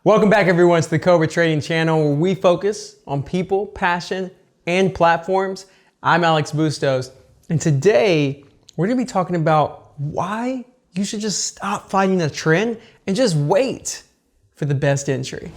Welcome back everyone to the Cobra Trading channel where we focus on people, passion, and platforms. I'm Alex Bustos, and today we're gonna be talking about why you should just stop fighting the trend and just wait for the best entry.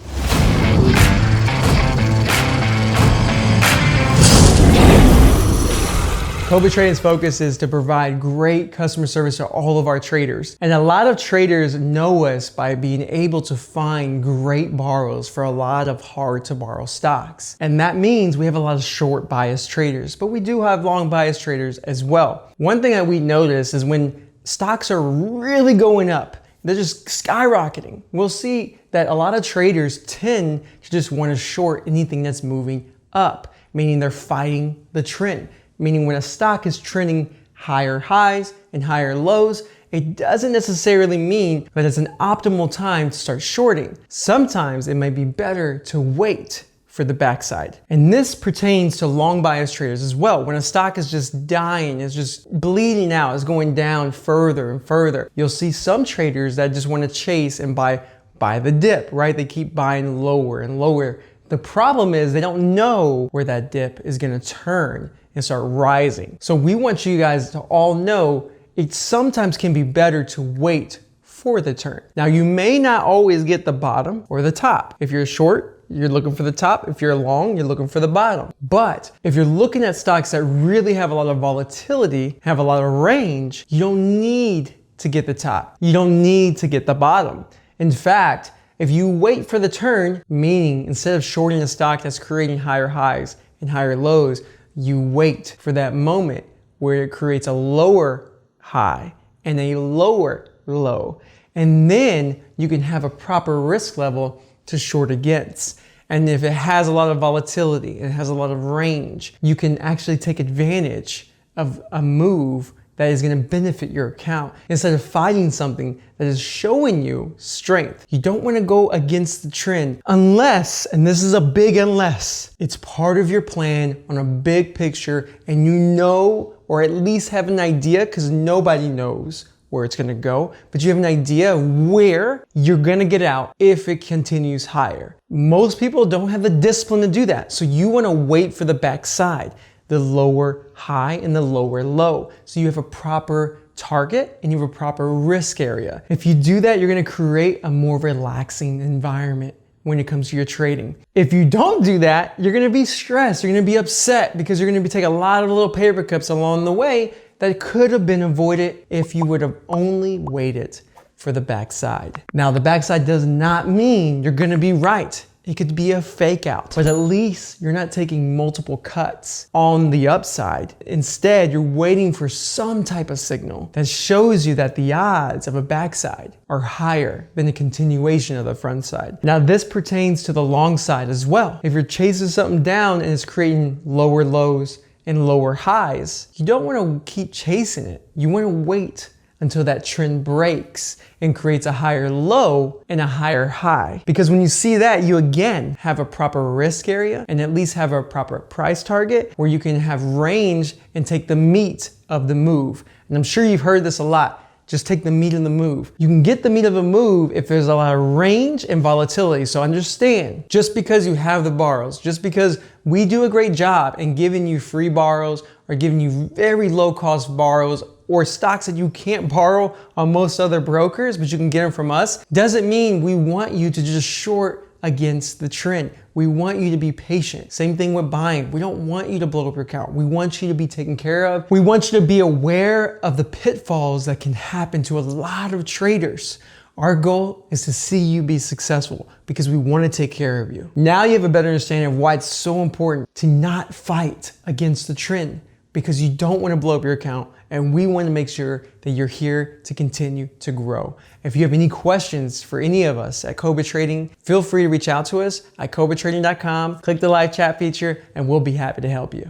Cobra Trading's focus is to provide great customer service to all of our traders. And a lot of traders know us by being able to find great borrows for a lot of hard to borrow stocks. And that means we have a lot of short bias traders, but we do have long bias traders as well. One thing that we notice is when stocks are really going up, they're just skyrocketing, we'll see that a lot of traders tend to just want to short anything that's moving up, meaning they're fighting the trend. Meaning when a stock is trending higher highs and higher lows, it doesn't necessarily mean that it's an optimal time to start shorting. Sometimes it might be better to wait for the backside. And this pertains to long bias traders as well. When a stock is just dying, it's just bleeding out, it's going down further and further, you'll see some traders that just want to chase and buy the dip, right? They keep buying lower and lower. The problem is they don't know where that dip is going to turn and start rising. So we want you guys to all know it sometimes can be better to wait for the turn. Now you may not always get the bottom or the top. If you're short, you're looking for the top. If you're long, you're looking for the bottom. But if you're looking at stocks that really have a lot of volatility, have a lot of range, you don't need to get the top. You don't need to get the bottom. In fact, if you wait for the turn, meaning instead of shorting a stock that's creating higher highs and higher lows, you wait for that moment where it creates a lower high and a lower low. And then you can have a proper risk level to short against. And if it has a lot of volatility and it has a lot of range, you can actually take advantage of a move that is going to benefit your account instead of fighting something that is showing you strength. You don't want to go against the trend unless, and this is a big unless, it's part of your plan on a big picture and you know, or at least have an idea, because nobody knows where it's going to go, but you have an idea of where you're going to get out if it continues higher. Most people don't have the discipline to do that. So you want to wait for the backside, the lower high and the lower low. So you have a proper target and you have a proper risk area. If you do that, you're gonna create a more relaxing environment when it comes to your trading. If you don't do that, you're gonna be stressed, you're gonna be upset because you're gonna be taking a lot of little paper cuts along the way that could have been avoided if you would have only waited for the backside. Now, the backside does not mean you're gonna be right. It could be a fake out, but at least you're not taking multiple cuts on the upside. Instead, you're waiting for some type of signal that shows you that the odds of a backside are higher than a continuation of the front side. Now, this pertains to the long side as well. If you're chasing something down and it's creating lower lows and lower highs, you don't want to keep chasing it. You want to wait until that trend breaks and creates a higher low and a higher high. Because when you see that, you again have a proper risk area and at least have a proper price target where you can have range and take the meat of the move. And I'm sure you've heard this a lot. Just take the meat of the move. You can get the meat of a move if there's a lot of range and volatility. So understand, just because you have the borrows, just because we do a great job in giving you free borrows or giving you very low cost borrows or stocks that you can't borrow on most other brokers, but you can get them from us, doesn't mean we want you to just short against the trend. We want you to be patient. Same thing with buying. We don't want you to blow up your account. We want you to be taken care of. We want you to be aware of the pitfalls that can happen to a lot of traders. Our goal is to see you be successful because we want to take care of you. Now you have a better understanding of why it's so important to not fight against the trend, because you don't want to blow up your account and we want to make sure that you're here to continue to grow. If you have any questions for any of us at Cobra Trading, feel free to reach out to us at cobratrading.com, click the live chat feature, and we'll be happy to help you.